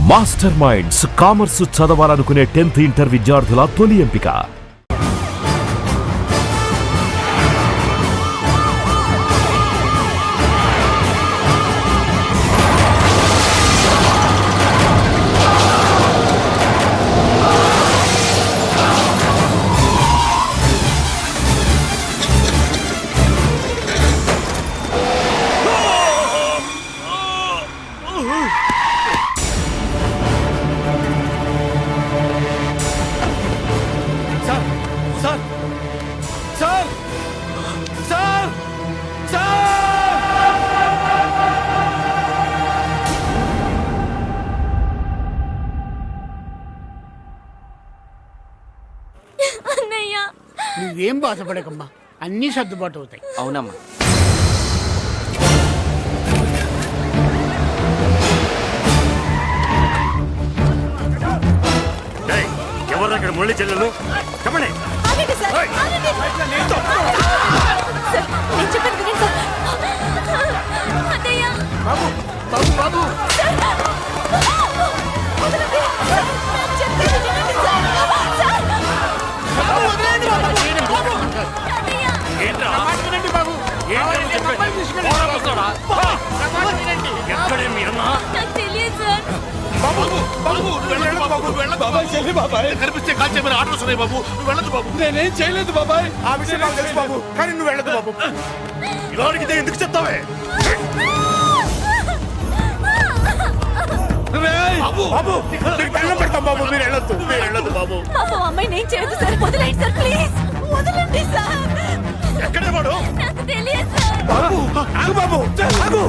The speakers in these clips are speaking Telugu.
మాస్టర్ మైండ్స్ కామర్స్ చదవాలనుకునే 10th ఇంటర్ విద్యార్థుల తొలి ఎంపిక. నువ్వేం బాధపడకమ్మా, అన్నీ సర్దుబాటు అవుతాయి. అవునమ్మా. ఎవరు అక్కడ మురళి చెల్లెలు? చెప్పండి. కనిపిస్తే కాల్చేమని ఆర్డర్స్ ఉన్నాయి బాబు. వెళ్ళదు బాబు. నేనేం చేయలేదు బాబాయ్. ఆ విషయం నాకు తెలుసు బాబు, కానీ నువ్వు వెళ్ళదు బాబు. ఇలా అడిగితే ఎందుకు చెప్తావే? బాబు బాబు నీకు దండం పెడతాం బాబు, మీరు వెళ్ళొద్దు, మీరు వెళ్ళొద్దు బాబు. అమ్మాయి నేను చేయదు సార్, వదిలేండి సార్, ప్లీజ్ వదలండి సార్. ఎక్కడే వాడు? నాకు తెలియదు సార్. బాబు ఆగు బాబు, ఆగు.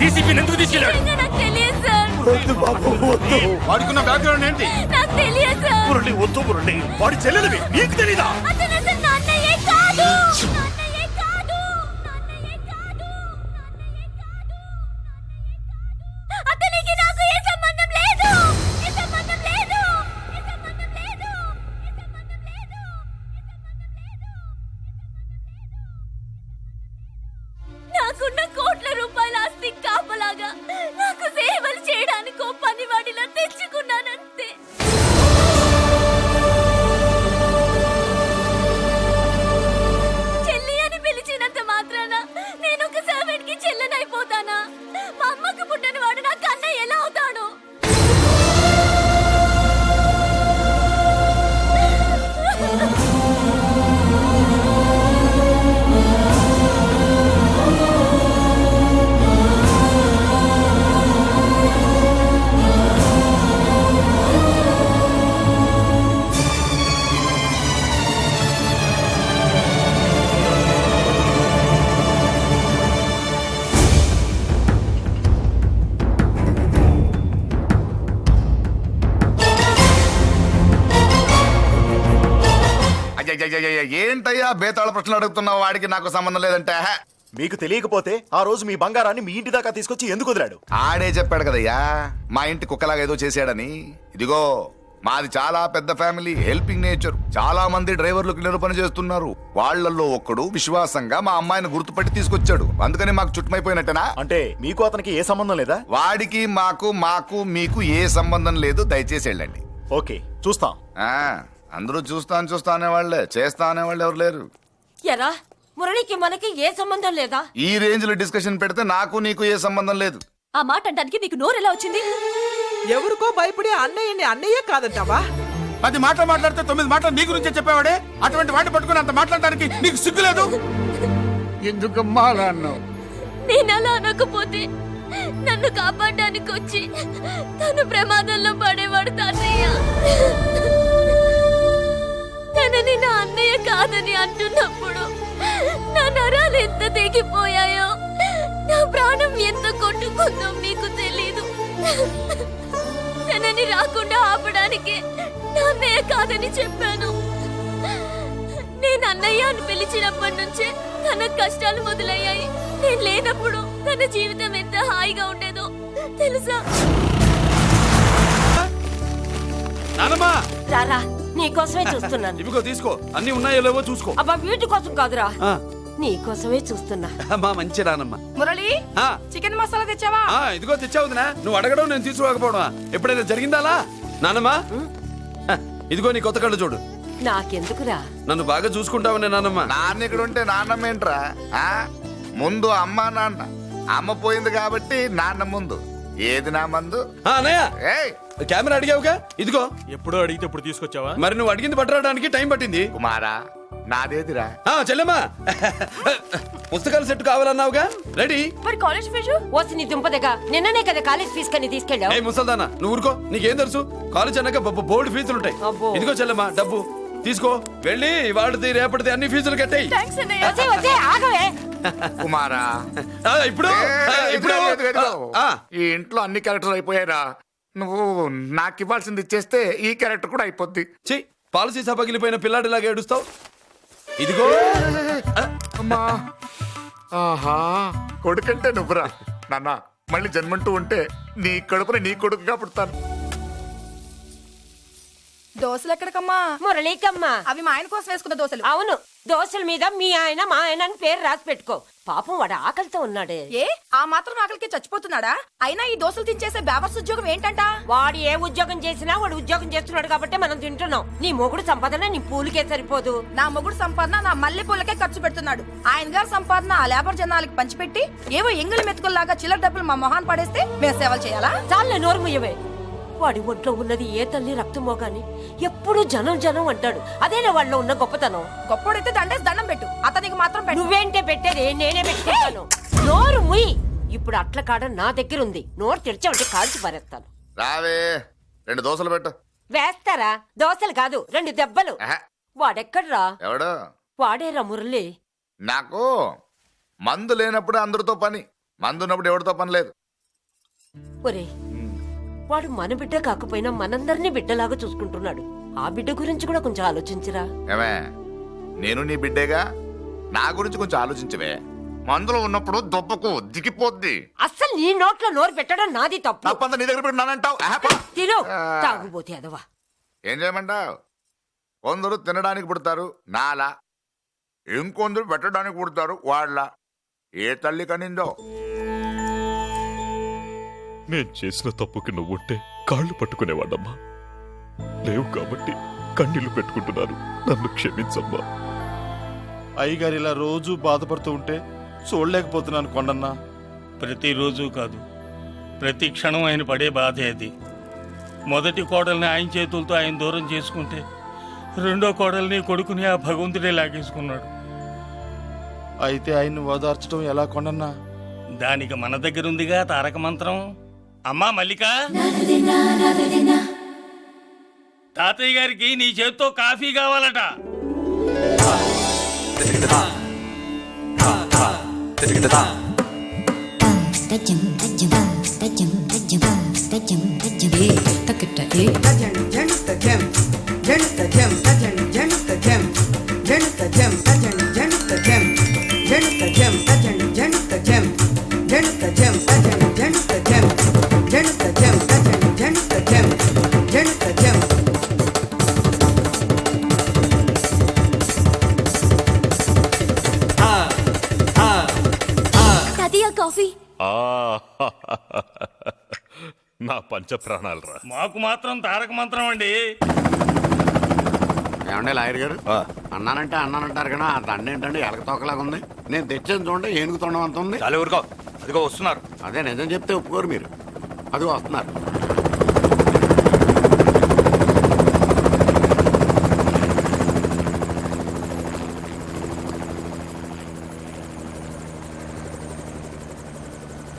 డీసీపీని ఎందుకు తీసుకెళ్ళాడు? నాకు తెలియదు సార్. వద్దు బాబు, వద్దు. వాడుకున్న బ్యాక్గ్రౌండ్ ఏంటి? నాకు తెలియదు సార్. మురళి వద్దు, మురళి వాడి చెల్లెలివి, నీకు తెలీదా? అతను అసలు నా అన్నయ్యే కాదు. నాన్నయ్యే కాదు. నాన్నయ్యే కాదు. నాన్నయ్యే కాదు. అతనికి నాకు ఏ సంబంధం లేదు. ఏ సంబంధం లేదు. ఏ సంబంధం లేదు. ఏ సంబంధం లేదు. నాకున్న కోట్ల రూపాయల ఆస్తి కాపలాగా నాకు సేవలు చేయడానికి ఓ పనివాడిలా తెచ్చుకున్నానంతే. చెల్లి అని పిలిచినంత మాత్రాన నేను ఒక సర్వెంట్ కి చెల్లెనైపోతానా? మా అమ్మకు పుట్టిన వాడు నా కన్నయ్య ఎలా అవుతాడు? ఏంటయ్యా బేతాళ ప్రశ్నలు అడుగుతున్నావు? వాడికి నాకు సంబంధం లేదంటే. మీకు తెలియకపోతే ఆ రోజు మీ బంగారాన్ని మీ ఇంటి దాకా తీసుకొచ్చి ఎందుకు వదిలాడు? ఆడే చెప్పాడు కదయ్యా, మా ఇంటి కుక్కలాగా ఏదో చేశాడని. ఇదిగో మాది చాలా పెద్ద ఫ్యామిలీ, హెల్పింగ్ నేచర్. చాలా మంది డ్రైవర్లు క్లీనర్ పని చేస్తున్నారు. వాళ్ళల్లో ఒక్కడు విశ్వాసంగా మా అమ్మాయిని గుర్తుపట్టి తీసుకొచ్చాడు. అందుకని మాకు చుట్టుమైపోయినట్టేనా? అంటే మీకు అతనికి ఏ సంబంధం లేదా? వాడికి మాకు మీకు ఏ సంబంధం లేదు. దయచేసి వెళ్ళండి. ఓకే, చూస్తాం. అందరూ చూస్తా అనేవాళ్లే, చేస్తా అనేవాళ్ళు ఎవరు లేరు. ఎరా మురళికి మనకి ఏ సంబంధం లేదా? ఈ రేంజ్ లో డిస్కషన్ పెడితే నాకు నీకు ఏ సంబంధం లేదు. ఆ మాట అంటానికి నీకు నోరు ఎలా వచ్చింది? ఎవరికో భయపడి అన్నయ్యని అన్నయ్యే కాదంటావా? 10 మాటలు మాట్లాడితే 9 మాటలు నీ గురించే చెప్పేవాడే. అటువంటి వాడిని పట్టుకుని అంత మాట్లాడడానికి నీకు సిగ్గులేదు? ఎందుకమ్మా అలా అన్నావు? నేను అలా అనకపోతే నన్ను కాపాడడానికి వచ్చి తను ప్రమాదంలో పడేవాడు తాతయ్య. తనని నా అన్నయ్య కాదని అంటున్నప్పుడు నా నరాలు ఎంత తెగిపోయాయో, నా ప్రాణం ఎంత కొట్టుకుందో నీకు తెలీదు. తనని రాకుండా ఆపడానికి నా అన్నయ్య కాదని చెప్పాను. నేను అన్నయ్య అని పిలిచినప్పటి నుంచే తన కష్టాలు మొదలయ్యాయి. నేను లేనప్పుడు తన జీవితం ఎంత హాయిగా ఉండేదో తెలుసా? నానమ్మా రారా, నీకోసమే చూస్తున్నాను. ఇవిగో తీసుకో, అన్ని ఉన్నాయో లేవో చూసుకో. అబ్బా వీటి కోసం కాదురా, నీకోసమే చూస్తున్నా. అమ్మా మంచి రానమ్మా. మురళి ఆ, చికెన్ మసాలా తెచ్చావా? ఆ, ఇదిగో తెచ్చావుదినా. నువ్వు అడగడం నేను తీసుకోకపోవడమా ఎప్పుడైనా జరిగిందాలా? నానమ్మా హ, ఇదిగో నీ కొత్త కళ్ళు చూడు. నాకెందుకురా? నన్ను బాగా చూసుకుంటావునే నానమ్మ. నాన్న ఇక్కడ ఉంటే నాన్నమ్మ ఏంట్రా ఆ? ముందు అమ్మ నాన్న. అమ్మ పోయింది కాబట్టి నాన్న ముందు. ఏది నా మందు? ఆ, అన్నయ్య ఏయ్ కెమెరా అడిగావుగా, ఇదిగో. ఎప్పుడో అడిగితే ఇప్పుడు తీసుకొచ్చావా? మరి నువ్వు అడిగింది పట్టడానికి టైం పట్టింది. కుమారా నాదేదిరా? ఆ, చెల్లెమ్మా పుస్తకాల సెట్ కావాలన్నావుగా, రెడీ. మరి కాలేజ్ ఫీజు? ఓసి నీ దుంపదగా నిన్ననే కదా కాలేజ్ ఫీజు కని తీసుకెళ్ళావు. ఏ ముసల్దానా, నువ్వు ఊరుకో. నీకేం తెలుసు? కాలేజ్ అన్నాక బోర్డు ఫీజులు ఉంటాయి. అబ్బో. ఇదిగో చెల్లెమ్మా డబ్బు తీసుకో. వెళ్ళి వాడిది రేపటిది అన్ని ఫీజులు కట్టాయి. థ్యాంక్స్ అన్నయ్య. వచ్చే వచ్చే ఆగవే. కుమారా ఇప్పుడు ఇప్పుడు ఆ, ఈ ఇంట్లో అన్ని క్యారెక్టర్లు అయిపోయారా? నువ్వు నాకు ఇవ్వాల్సింది ఇచ్చేస్తే ఈ క్యారెక్టర్ కూడా అయిపోద్ది. ఛీ, పాలసీ సభ పగిలిపోయిన పిల్లాడిలాగా ఏడుస్తావు. ఇదిగో అమ్మా ఆహా కొడుకంటే నువ్వురా నాన్న. మళ్ళీ జన్మంటూ ఉంటే నీ కడుపుని నీ కొడుకుగా పుడతాను. దోశలు ఎక్కడికమ్మా? మురళీకమ్మ. అవి మా ఆయన కోసం వేసుకున్న దోశలు. అవును, దోశల మీద మీ ఆయన మా ఆయన అని పేరు రాసి పెట్టుకో. పాపం వాడు ఆకలితో ఉన్నాడే. ఏ ఆ మాత్రం ఆకలికి చచ్చిపోతున్నాడా? అయినా ఈ దోశలు తినేసే బేవర్స్ ఉద్యోగం ఏంటంట? వాడు ఏ ఉద్యోగం చేసినా వాడు ఉద్యోగం చేస్తున్నాడు కాబట్టి మనం తింటున్నాం. నీ మొగుడు సంపాదన నీ పూలకే సరిపోదు. నా మొగుడు సంపాదన నా మల్లె పూలకే ఖర్చు పెడుతున్నాడు. ఆయన గారి సంపాదన ఆ లేబర్ జనాలకి పంచిపెట్టి ఏవో ఎంగిలి మెతుకుల్లాగా చిల్లర డబ్బులు మా మొహాన్ పడేస్తే మేము సేవలు చేయాలా? చాలే నోరు ముయ్యవే. వాడి ఒంట్లో ఉన్నది ఏ తల్లి రక్తమో గాని ఎప్పుడు జనం జనం అంటాడు. అదేనా వాళ్ళలో ఉన్న గొప్పతనం. గొప్పోడైతే దండేసి దండం పెట్టు, అతనికి మాత్రం పెట్టు. నువ్వేంటే పెట్టేది? నేనే పెట్టుకుంటాను. నోరు ముయ్యి. ఇప్పుడు అట్ల కాడ నా దగ్గర ఉంది. నోరు తెరిచావంటే కాల్చి పారేస్తాను. రావే 2 దోశలు పెట్టు. వేస్తారా? దోశలు కాదు 2 దెబ్బలు. ఆహా, వాడెక్కడ్రా? ఎవడు? వాడేరా మురళి. నాకు మందు లేనప్పుడు అందరితో పని, మందు ఉన్నప్పుడు ఎవరితో పని లేదు. ఒరే, వాడు మన బిడ్డ కాకపోయినా మనందరినీ బిడ్డలాగా చూసుకుంటున్నాడు. ఆ బిడ్డ గురించి కూడా కొంచెం ఆలోచించరా. ఏమే నేను నీ బిడ్డేగా, నా గురించి కొంచెం ఆలోచించవే. మందులో ఉన్నప్పుడు దొబ్బకు దిగిపోద్ది. అస్సలు నీ నోట్లో నోరు పెట్టడం నాది తప్పు. తప్పంతా నీ దగ్గర పెట్టినానంటావు. తిను తాగుబోతే అదవా. ఏం చేయమంటావు? కొందరు తినడానికి పుడతారు నాలా, ఇంకొందరు పెట్టడానికి పుడతారు వాళ్ళ. ఏ తల్లి కనిందో? నేను చేసిన తప్పుకి నువ్వుంటే కాళ్ళు పట్టుకునేవాడమ్మా. లేవు కాబట్టి కన్నీళ్లు పెట్టుకుంటున్నారు. నన్ను క్షమించమ్మా. అయ్యగారు ఇలా రోజు బాధపడుతూ ఉంటే చూడలేకపోతున్నాను కొండన్నా. ప్రతిరోజు కాదు, ప్రతి క్షణం ఆయన పడే బాధే అది. మొదటి కోడల్ని ఆయన చేతులతో ఆయన దూరం చేసుకుంటే రెండో కోడల్ని కొడుకుని ఆ భగవంతుడే లాగేసుకున్నాడు. అయితే ఆయన్ని ఓదార్చడం ఎలా కొండన్నా? దానికి మన దగ్గర ఉందిగా తారక మంత్రం. అమ్మా మల్లిక, తాతయ్య గారికి నీ చేత్తో కాఫీ కావాలట. కాఫీ. నా పంచ ప్రాణాలు రా. మాకు మాత్రం తారక మంత్రం అండి. ఏమండే లాయర్ గారు, అన్నానంటే అన్నానంటారు కదా, ఆ దండ ఏంటంటే ఎలక తోకలాగా ఉంది. నేను తెచ్చేది చూడండి, ఏనుగు తొండం అంత ఉంది. చాలా ఊరుకో. అదిగో వస్తున్నారు. అదే నిజం చెప్తే ఒప్పుకోరు మీరు. అదిగో వస్తున్నారు.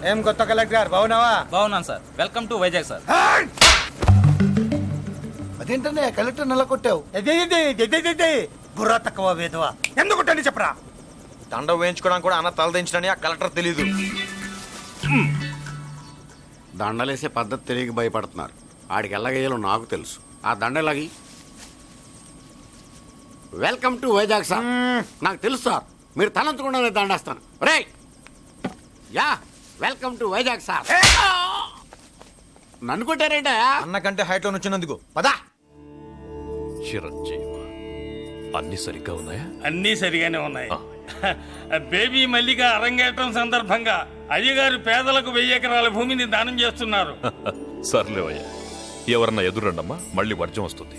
ఏం కొత్త కలెక్టర్ బాగున్నావా? బాగున్నాను sir. Welcome to Vizag sir. అదేంటనే కలెక్టర్ నెల కొట్టావు? బుర్ర తక్కువ వేదవా. ఎందుకు కొట్టని చెప్పరా? దండ వేయించుకోవడానికి కూడా అన్న తలదించడని ఆ కలెక్టర్ తెలీదు. దండలేసే పద్ధతి తెలియక భయపడుతున్నారు. ఆడికి ఎలాగేయాలో నాకు తెలుసు. ఆ దండ ఎలాగి. Welcome to Vizag sir. నాకు తెలుసు సార్, మీరు తలంచకుండా నేను దండేస్తాను. రే యా వెల్కమ్ టు వైజాగ్ సార్. నన్ను కొట్టారేంటా? అన్నకంటే హైట్ లో వచ్చినందుకు పదా. చిరంజీవి అన్ని సరిగ్గా ఉన్నాయా? అన్నీ సరిగానే ఉన్నాయి. బేబీ మల్లిక అరంగేట్రం సందర్భంగా అయ్యగారు పేదలకు 1000 ఎకరాల భూమిని దానం చేస్తున్నారు. సర్లేవయ్యా, ఎవరన్నా ఎదురండమ్మా, మళ్ళీ వర్జం వస్తుంది.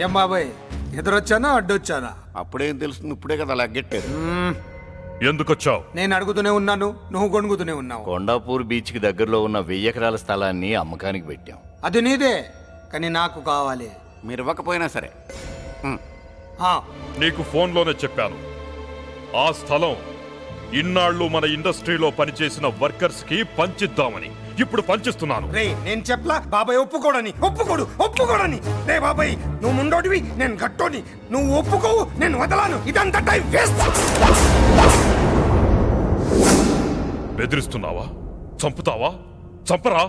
ఏం బాబాయ్, ఎదురొచ్చానా అడ్డొచ్చానా? అప్పుడేం తెలుస్తుంది, ఇప్పుడే కదా లగ్గెట్టారు. ఎందుకొచ్చావు? నేను అడుగుతూనే ఉన్నాను, నువ్వు గొణుగుతూనే ఉన్నావు. కొండాపూర్ బీచ్ కి దగ్గరలో ఉన్న 1000 ఎకరాల స్థలాన్ని అమ్మకానికి పెట్టాం. అది నీదే, కానీ నాకు కావాలి. మీరు ఇవ్వకపోయినా సరే. ఆ, నీకు ఫోన్లోనే చెప్పాను, ఆ స్థలం ఇన్నాళ్ళు మన ఇండస్ట్రీలో పనిచేసిన వర్కర్స్ కి పంచిద్దామని. ఇప్పుడు పంచిస్తున్నాను. రే నేను చెప్పలా బాబాయ్ ఒప్పుకోడని. రే బాబాయ్, నువ్వు ముండోడివి, నేను గట్టోని. నువ్వు ఒప్పుకోవు, నేను వదలాను. ఇదంతా టైం వేస్ట్. బెదిరిస్తున్నావా? చంపుతావా? చంపరా?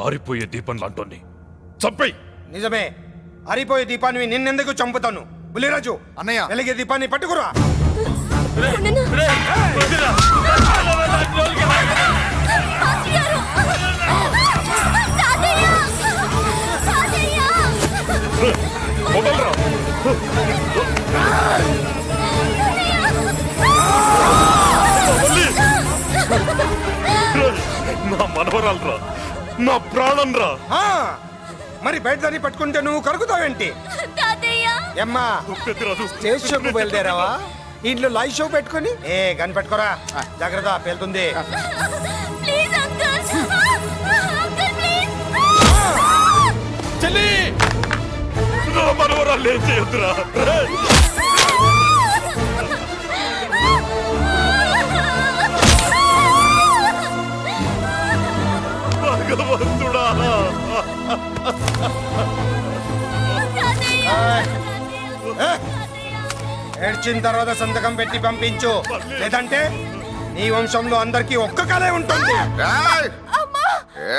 ఆరిపోయే దీపం లాంటోని చంపేయ్. నిజమే, ఆరిపోయే దీపాన్ని నిన్నెందుకు చంపుతాను? బుల్లిరాజు అన్నయ్య. వెలిగే దీపాన్ని పట్టుకురా. వదలరా. నా మనవరాలరా, నా ప్రాణం రా. ఆ, మరి బయట దాన్ని పట్టుకుంటే నువ్వు కరుగుతావేంటి? ఎమ్మా, స్టేజ్ షోకు బయలుదేరావా? ఇంట్లో లైవ్ షో పెట్టుకుని గన్ పెట్టుకోరా. జాగ్రత్త, పేలుతుంది. చెల్లి, నా మనవరాలు ఏం చేయొద్దురా. భగవంతుడా, ఏడ్చిన తర్వాత సంతకం పెట్టి పంపించు, లేదంటే నీ వంశంలో అందరికీ ఒక్క కలే ఉంటుంది.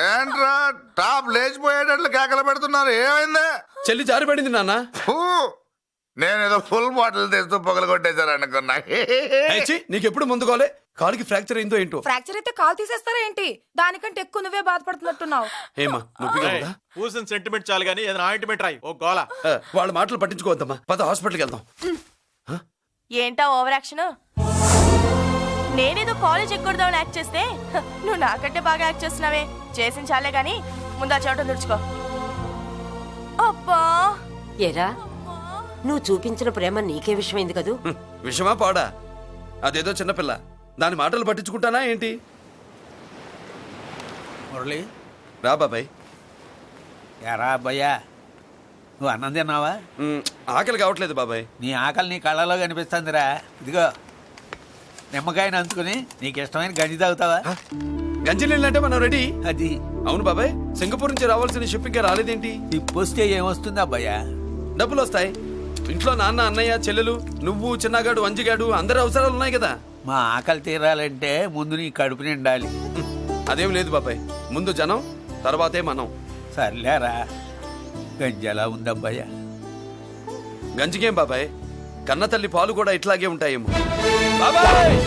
ఏంట్రా టాప్ లేచిపోయేటట్లు కేకలు పెడుతున్నారు? ఏమైంది? చెల్లి జారిపడింది నాన్న. నేనేదో ఫుల్ బాటిల్ తెస్తూ పొగలు కొట్టేశారు అనుకున్నా. నీకెప్పుడు ముందుకోలే, కాలుకి ఫ్రాక్చర్ అయిందో ఏంటో. ఫ్రాక్చర్ అయితే కాల్ తీసేస్తారా ఏంటి? దానికంటే ఎక్కువ నువ్వే బాధపడుతున్నట్టున్నావు. ఏమా నొప్పిగా ఉందా? పూసిన సెంటిమెంట్ చాలు గానీ ఏదైనా ఆయింట్మెంట్ రాయి. ఓ గోల. వాళ్ళ మాటలు పట్టించుకోవద్దమ్మా, పద హాస్పిటల్కి వెళ్దాం. ఏంటా ఓవర్ యాక్షన్? నేనేదో కాలేజ్ ఎక్కడదామని యాక్ట్ చేస్తే నువ్వు నాకంటే బాగా యాక్ట్ చేస్తున్నావే. చేసిన చాలే గాని ముందు ఆ చోట తుడుచుకో. అబ్బా, ఏరా, నువ్వు చూపించిన ప్రేమ నీకే విషయమైంది కదూ. విషమా పాడా? అదేదో చిన్నపిల్ల, దాని మాటలు పట్టించుకుంటానా ఏంటి? మురళి, రా బాబాయ్. ఎరా అబ్బాయ్యా, నువ్వు అన్నం తిన్నావా? ఆకలి కావట్లేదు బాబాయ్. నీ ఆకలి నీ కళ్ళలో కనిపిస్తుందిరా. ఇదిగో నిమ్మకాయని అంచుకుని నీకు ఇష్టమైన గంజి తాగుతావా? గంజి నీళ్ళంటే మనం రెడీ. అది అవును బాబాయ్, సింగపూర్ నుంచి రావాల్సిన షిప్పింగ్ రాలేదేంటి? తిప్పొస్తే ఏమొస్తుంది అబ్బాయ్యా? డబ్బులు వస్తాయి. ఇంట్లో నాన్న, అన్నయ్య, చెల్లెలు, నువ్వు, చిన్నగాడు, అంజిగాడు, అందరి అవసరాలు ఉన్నాయి కదా. మా ఆకలి తీరాలంటే ముందు నీ కడుపు నిండాలి. అదేం లేదు బాబాయ్, ముందు జనం, తర్వాతే మనం. సర్లేరా, గంజి ఎలా ఉందబ్బాయ్యా? గంజికేం బాబాయ్, కన్న తల్లి పాలు కూడా ఇట్లాగే ఉంటాయేమో. బాబాయ్,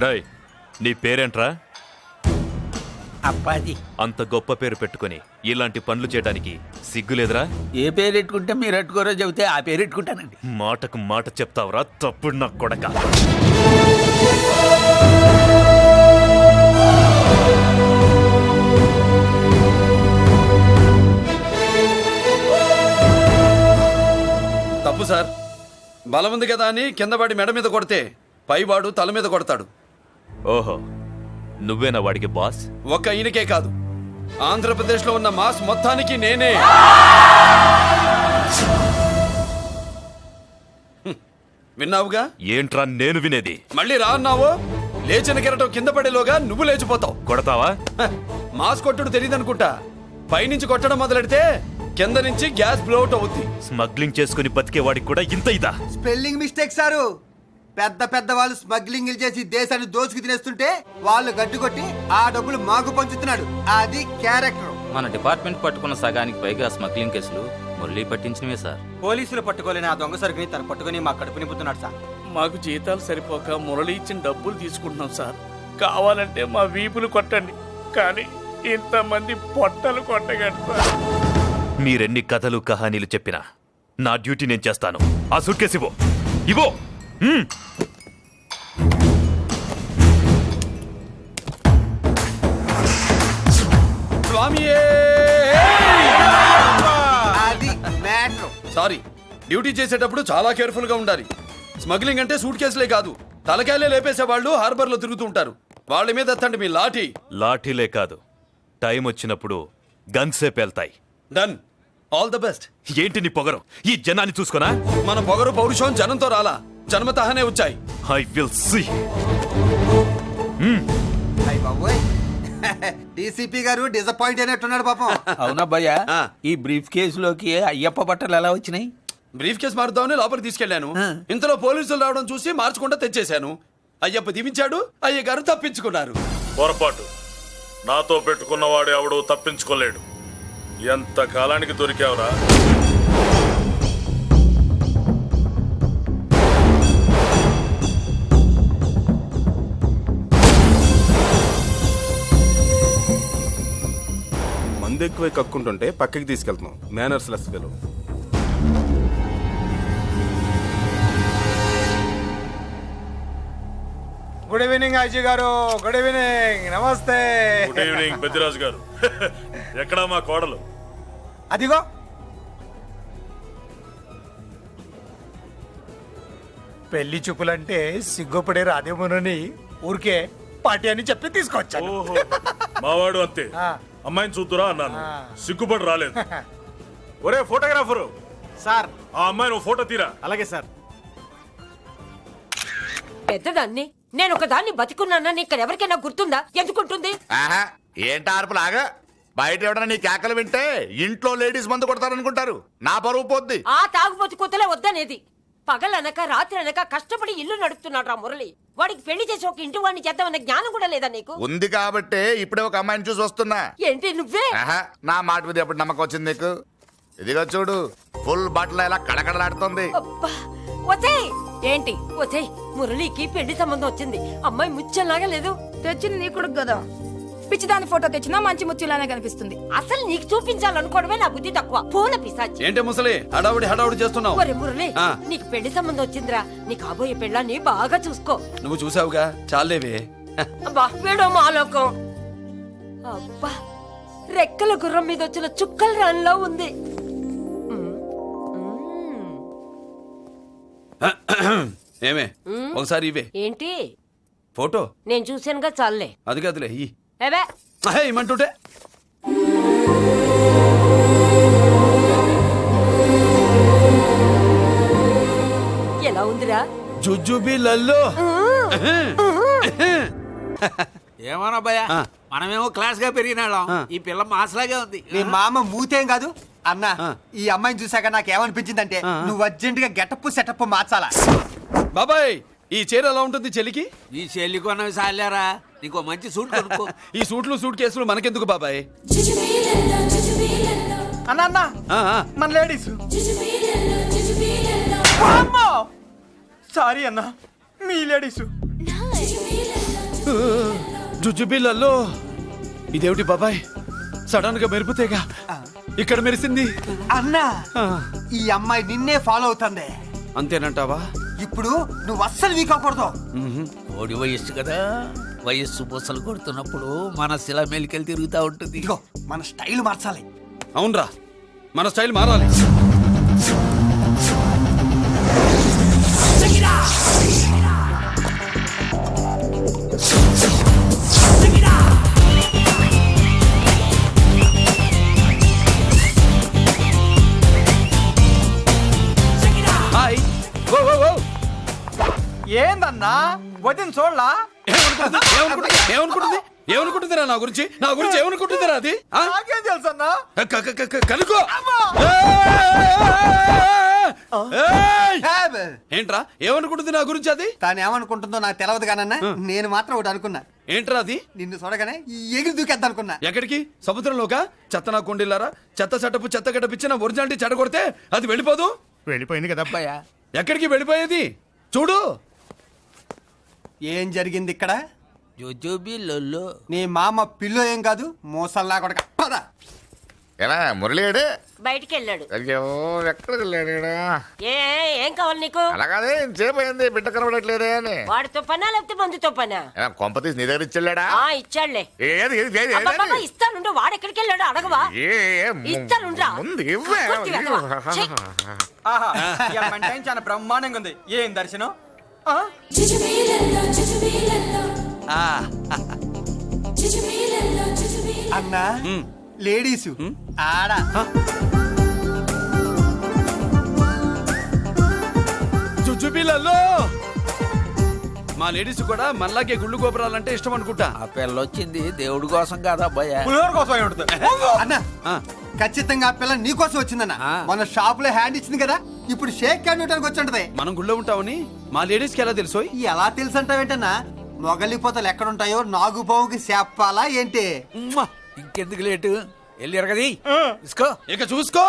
రాయ్, నీ పేరేంట్రా? అప్పాజీ. అంత గొప్ప పేరు పెట్టుకుని ఇలాంటి పనులు చేయడానికి సిగ్గులేదురా? ఏ పేరు పెట్టుకుంటే మీరు పెట్టుకోరో చెబితే ఆ పేరు పెట్టుకుంటానండి. మాటకు మాట చెప్తావురా తప్పుడు నా కొడక. తప్పు సార్. బలం ఉంది కదా అని కింద పడి మెడ మీద కొడితే పైవాడు తల మీద కొడతాడు. ఓహో, నువ్వేనా వాడికి బాస్? ఒక్క ఈయనకే కాదు, ఆంధ్రప్రదేశ్ లో ఉన్న మాస్ మొత్తానికి నేనే. విన్నావుగా? ఏంట్రా నేను వినేది? మళ్ళీ రా అన్నావు, లేచిన కెరటం కింద పడేలోగా నువ్వు లేచిపోతావు. కొడతావా? మాస్ కొట్టుడు తెలియదనుకుంటా. పైనుంచి కొట్టడం మొదలెడితే కింద నుంచి గ్యాస్ బ్లౌట్ అవుద్ది. స్మగ్లింగ్ చేసుకుని బతికే వాడికి కూడా ఇంత ఇదా? Spelling mistake sir. పెద్ద పెద్ద వాళ్ళు స్మగ్లింగ్ చేసి దేశాన్ని దోచుకు తినేస్తుంటే వాళ్ళు గడ్డు కొట్టి ఆ డబ్బులు మాకు పంచుతున్నాడు. అది క్యారెక్టర్. మన డిపార్ట్మెంట్ పట్టుకున్న సగానికి పైగా స్మగ్లింగ్ కేసులు మురళీ పట్టించినవే సార్. పోలీసులు పట్టుకోలేని ఆ దొంగ సరుకుని తను పట్టుకుని మా కడుపు నింపుతున్నాడు సార్. మాకు జీతాలు సరిపోక మురళి ఇచ్చిన డబ్బులు తీసుకుంటున్నాం సార్. కావాలంటే మా వీపులు కొట్టండి, కానీ ఇంతమంది పొట్టలు కొట్టగండి సార్. మీరెన్ని కథలు కహానీలు చెప్పినా నా డ్యూటీ నేను చేస్తాను. ఆ సూట్ కేసు ఇవ్వు. ఇవ్వు. అది మ్యాటర్. సారీ, డ్యూటీ చేసేటప్పుడు చాలా కేర్ఫుల్ గా ఉండాలి. స్మగ్లింగ్ అంటే సూట్ కేసులే కాదు, తలకాయలే లేపేసే వాళ్ళు హార్బర్ లో తిరుగుతూ ఉంటారు. వాళ్ళ మీద ఎత్తండి మీ లాఠీ. లాఠీలే కాదు, టైం వచ్చినప్పుడు గన్సే పేల్తాయి. డన్. All the best. ఏంటి నీ పొగరు? ఈ జనాన్ని చూసుకోనా? మన పొగరు పౌరుషం జనంతో రాలా, జన్మతహనే వచ్చాయి. I will see. డీసీపీ గారు డిసప్పాయింట్ అయినట్టున్నాడు పాపం. అవునా భయ్యా, ఈ బ్రీఫ్ కేసులోకి అయ్యప్ప బట్టలు ఎలా వచ్చినాయి? బ్రీఫ్ కేసు మారుద్దామని లోపలికి తీసుకెళ్లాను. ఇంతలో పోలీసులు రావడం చూసి మార్చకుండా తెచ్చేశాను. అయ్యప్ప దీవించాడు, అయ్య గారు తప్పించుకున్నారు. పొరపాటు. నాతో పెట్టుకున్నవాడు ఎవడు తప్పించుకోలేడు. ఎంత కాలానికి దొరికావురా? మందు ఎక్కువ కక్కుంటుంటే పక్కకి తీసుకెళ్తున్నాం. Manners less fellow. Good evening Aji గారు. Good evening. నమస్తే. గుడ్ ఈవినింగ్ పెద్దిరాజు గారు. ఎక్కడా మా కోడలు? అదిగో. పెళ్లి చూపులంటే సిగ్గుపడే రాధేమోనని ఊరికే పార్టీ అని చెప్పి తీసుకొచ్చాను. మావాడు అంతే. అమ్మాయిని చూద్దురా అన్నాను, సిగ్గుపడి రాలేదు. ఒరే ఫోటోగ్రాఫరు సార్, ఆ అమ్మాయిని ఓ ఫోటో తీరా. అలాగే సార్. పెద్దదాన్ని నేను ఒక దాన్ని బతికున్నానని ఇక్కడ ఎవరికైనా గుర్తుందా? ఎందుకుంటుంది? ఏంట ఆర్పులాగా? బయట ఎవడన్నా నీ కేకలు వింటే ఇంట్లో లేడీస్ మందు కొడతారనుకుంటారు. నా పరువు పోద్ది. ఆ తాగుబోతు కూతలే వద్దనేది. పగలనక రాత్రి అనక కష్టపడి ఇల్లు నడుపుతున్నాడు రా మురళి. వాడికి పెళ్లి చేసి ఒక ఇంటి వాడిని చేద్దామన్న జ్ఞానం కూడా లేదా నీకు? ఉంది కాబట్టే ఇప్పుడే ఒక అమ్మాయిని చూసి వస్తున్నా. ఏంటి నువ్వే? నా మాట మీద ఎప్పుడు నమ్మకం వచ్చింది నీకు? ఇదిగో చూడు, ఫుల్ బట్టలు ఎలా కడకడలాడుతుంది. ఏంటి ఒసేయ్, మురళికి పెళ్లి సంబంధం వచ్చింది. అమ్మాయి ముచ్చల్లాగా లేదు. తెచ్చింది నీ కొడుకు కదా. పిచ్చిదాని ఫోటో తెచ్చినా మంచి ముత్యులానే కనిపిస్తుంది. అసలు నీకు చూపించాలనుకోవడమే నా బుద్ధి తక్కువ. పూల పిశాచి. ఏంటి ముసలి హడావుడి చేస్తున్నావు? ఒరే మురళి, నీకు పెళ్లి సంబంధం వచ్చిందిరా. నీ కాబోయే పెళ్ళాన్ని బాగా చూసుకో. నువ్వు చూసావుగా, చాలేవే. అబ్బా వీడో మాలోకం. అబ్బా రెక్కల గుర్రం మీద వచ్చిన చుక్కల రాన్లో ఉంది. ఏమే ఒకసారి ఇవే. ఏంటి ఫోటో? నేను చూసానుగా, చాలే. అది కాదులే ఏమంటుంటే ఎలా ఉందిరా? జుజుబి లల్లో. ఏమన్నా భయ్యా, మనమేమో క్లాస్ గా పెరిగినాళ్ళం, ఈ పిల్ల మాసలాగే ఉంది. మీ మామ మూతేం కాదు అన్నా. ఈ అమ్మాయిని చూసాక నాకేమనిపించిందంటే నువ్వు అర్జెంట్ గా గెటప్ సెటప్ మార్చాలా. బాబాయ్, ఈ చీర ఎలా ఉంటుంది చెలికి? ఈ చెల్లి కొన్నవి సాలేరా, నీకు మంచి సూట్ కొనుక్కో. ఈ సూట్లు సూట్ కేసులు మనకెందుకు బాబాయ్? అన్నా మన లేడీస్. సారీ అన్నా, మీ లేడీస్. జుజుబిళ్ళల్లో ఇదేమిటి బాబాయ్, సడన్ గా మెరుపుతేగా ఇక్కడ మెరిసింది. అన్నా, ఈ అమ్మాయి నిన్నే ఫాలో అవుతుంది. అంతేనంటావా? ఇప్పుడు నువ్వు అస్సలు వీక్ అవ్వకూడదు. ఓడి వయస్సు కదా, వయస్సు పూసలు కొడుతున్నప్పుడు మన శిల మేలికెళ్ళి తిరుగుతూ ఉంటుంది. ఇదిగో మన స్టైల్ మార్చాలి. అవునరా, మన స్టైల్ మారాలి. హాయ్. ఏందన్నా వదిన చూడలా? ఏమనుకుంటుందిరా నా గురించి? నా గురించి ఏమనుకుంటుందిరా అది? నాకేం తెలుసు అన్నా? కనుకో. ఏంట్రా ఏమనుకుంటుంది నా గురించి? అది తాను ఏమనుకుంటుందో నాకు తెలియదు కానన్నా, నేను మాత్రం ఒకటి అనుకున్నా. ఏంట్రా అది? నిన్ను చూడగానే ఎగిరి దూకేద్దాం అనుకున్నా. ఎక్కడికి? సముద్రంలోకా? చెత్త నా కొండిల్లారా, చెత్త చట్టపు చెత్త గడపిచ్చి నా ఒరిజినాలిటీ చెడగొడితే అది వెళ్ళిపోదు. వెళ్ళిపోయింది కదా అబ్బాయా. ఎక్కడికి వెళ్ళిపోయేది? చూడు ఏం జరిగింది ఇక్కడ. నీ మామ పిల్లో ఏం కాదు, మోసల్లా కొడక. పద. ఎలా మురళీడే బయటికి వెళ్ళాడు. అయ్యో ఎక్కడికి వెళ్ళాడు? ఏం కావాలి నీకు? అలాగే సేపు అయింది బిడ్డ కనబడట్లేదే అని. వాడితో పనా లేకపోతే మందుతో పనా? కొంపతీసి నీ దగ్గర ఇచ్చాడా? ఇచ్చాడులే. ఏది ఏది ఏది అబ్బబ్బబ్బ, ఇస్తానుండు. వాడు ఎక్కడికి వెళ్ళాడు అడగవా? ఇస్తానుండ్రా. ముందు ఇవ్వే. ఆహా, ఈ అమ్మాయి టైం చాలా బ్రహ్మాండంగా ఉంది. ఏం దర్శనం. అన్నా లేడీసు ఆడా. జుజుబీలలో మా లేడీస్ కూడా మనలాగే గుళ్ళు గోపురాలంటే ఇష్టం అనుకుంటా. ఆ పిల్ల వచ్చింది దేవుడి కోసం కాదా అబ్బాయి? అన్నా ఖచ్చితంగా ఆ పిల్ల నీ కోసం వచ్చిందన్న. మన షాప్ లో హ్యాండ్ ఇచ్చింది కదా, ఇప్పుడు షేక్ హ్యాండ్ ఇవ్వడానికి వచ్చి ఉంటది. మనం గుళ్ళో ఉంటామని మా లేడీస్ కి ఎలా తెలుసు? ఎలా తెలుసు అంటావేంటన్నా? మొగలిపోతలు ఎక్కడుంటాయో నాగుపావుకి చెప్పాలా ఏంటి? ఇంకెందుకు లేటు, వెళ్ళారు కదా తీసుకో. ఇక చూసుకో.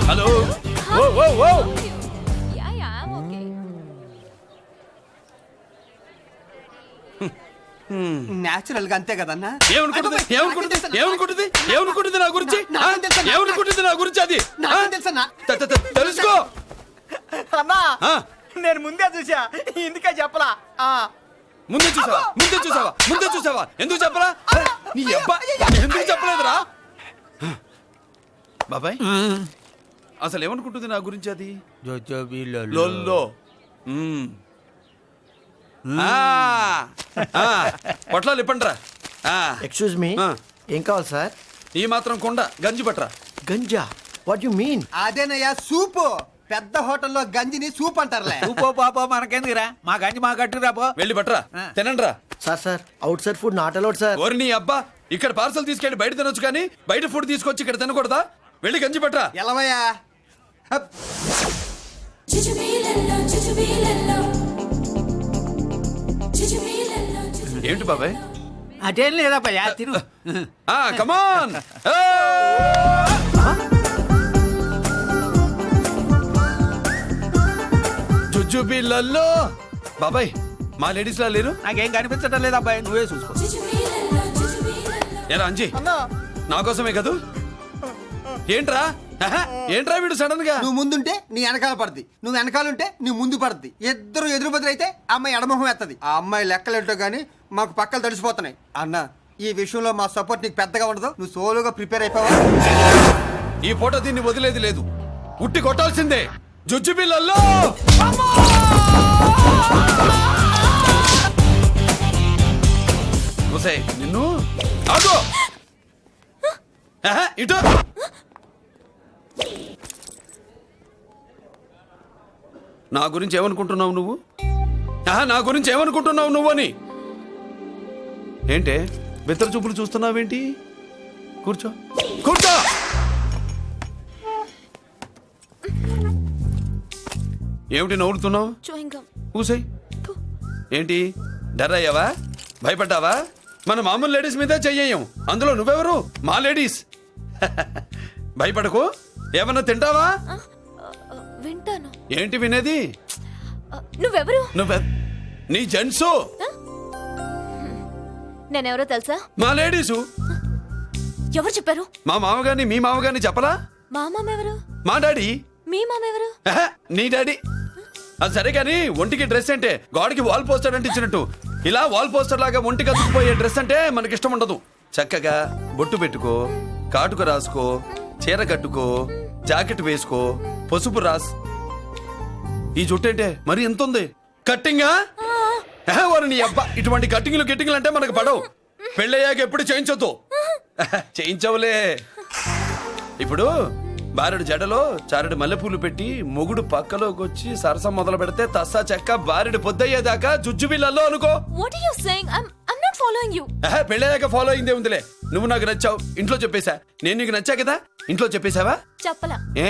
హలో. ఓ ఓ ఓ నేచురల్ గా అంతే కదన్నా. ఏమనుకుంటుంది నా గురించి? ఏమనుకుంటుంది నా గురించి? అది తెలుసుకో అన్నా. నేను ముందే చూసా, ఇందుకే చెప్పలా. ముందే చూసావా? ఎందుకు చెప్పరా? నీ అబ్బా ఎందుకు చెప్పలేదురా? బాబాయ్ అసలు ఏమనుకుంటుంది నా గురించి? అది లొల్లో. పొట్లాలు ఇప్పండిరా. ఎక్స్క్యూజ్ మీ, ఏం కావాలి సార్? ఈ మాత్రం కొండ గంజి పట్రా. గంజా? What you mean? అదేనయ్యా సూపు. పెద్ద హోటల్లో గంజిని సూప్ అంటారులే. సూపో పాపో మనకెందుకురా, మా గంజి మా కట్టురా పో. వెళ్ళి పట్రా, తినండిరా. Sir outside food not allowed sir. ఓరి నీ అబ్బా, ఇక్కడ పార్సల్ తీసుకెళ్ళి బయట తినొచ్చు కానీ బయట ఫుడ్ తీసుకొచ్చి ఇక్కడ తినకూడదా? వెళ్ళి గంజి పట్రా. ఎలవయ్యా. ఏంటి బాబాయ్? అదేం లేదబ్బా, తిను. కమాన్. జుజుబిళ్ళల్లో బాబాయ్ మా లేడీస్ లా లేరు? నాకేం కనిపించడం లేదు అబ్బాయి, నువ్వే చూసుకో. ఏరా అంజీ, నా కోసమే కదూ? ఏంట్రా వీడు సడన్ గా? నువ్వు ముందుంటే నీ వెనకాల పడుద్ది, నువ్వు వెనకాలంటే నీ ముందు పడుద్ది. ఇద్దరు ఎదురు బదులైతే అమ్మాయి ఎడమొహం ఎత్తది. ఆ అమ్మాయి లెక్కలేంటో గానీ మాకు పక్కలు తడిసిపోతున్నాయి. అన్న ఈ విషయంలో మా సపోర్ట్ నీకు పెద్దగా ఉండదు. నువ్వు సోలోగా ప్రిపేర్ అయిపోవా? ఈ పూట దీన్ని వదిలేది లేదు, ఉట్టి కొట్టాల్సిందే. జుజుబిళ్ళల్లో నిన్ను ఆగో. ఇటు నా గురించి ఏమనుకుంటున్నావు నువ్వు అని? ఏంటే బెత్తర చూపులు చూస్తున్నావేంటి? కూర్చో. ఏమిటి నవ్వుతున్నావు? కూసై. ఏంటి డర్ అయ్యావా? భయపడ్డావా? మన మామూలు లేడీస్ మీద చెయ్యం, అందులో నువ్వెవరు? మా లేడీస్. భయపడకు. ఏమన్నా తింటావా? వింటాను. ఏంటి వినేది? నువ్వెవరు? నీ జెంట్సు. నేనెవరో తెలుసా? మా లేడీసు. ఎవరు చెప్పారు? మా మామగారిని మీ మామగారిని చెప్పలా? మా మామ ఎవరు? మా డాడీ. మీ మామ ఎవరు? నీ డాడీ. అది సరే కానీ ఒంటికి డ్రెస్ అంటే గాడికి వాల్ పోస్టర్ అంటే ఇచ్చినట్టు ఇలా వాల్ పోస్టర్ లాగా ఒంటికి అతుక్కుపోయే డ్రెస్ అంటే మనకి ఇష్టం ఉండదు. చక్కగా బొట్టు పెట్టుకో, కాటుక రాసుకో, చీర కట్టుకో, జాకెట్ వేసుకో, పసుపు రాస్. ఈ జుట్టు అంటే మరి ఎంత ఉంది? కట్టింగా? నీ అబ్బా, ఇటువంటి కట్టింగ్లు అంటే మనకు పడవు. పెళ్ళయ్యాక ఎప్పుడు చేయించొద్దు. చేయించవులే. ఇప్పుడు బారెడు జడలో చారెడు మల్లెపూలు పెట్టి మొగుడు పక్కలోకి వచ్చి సరసం మొదలు పెడితే తస్సా చెక్క బారెడు పొద్దయ్యేదాకా జుజ్జుబిళ్ళల్లో అనుకో. What are you saying? I'm not not following you. పెళ్ళాక ఫాలో అయిందే ఉందిలే. నువ్వు నాకు నచ్చావు, ఇంట్లో చెప్పేశా. నేను నీకు నచ్చా కదా, ఇంట్లో చెప్పేశావా? చెప్పలా. ఏ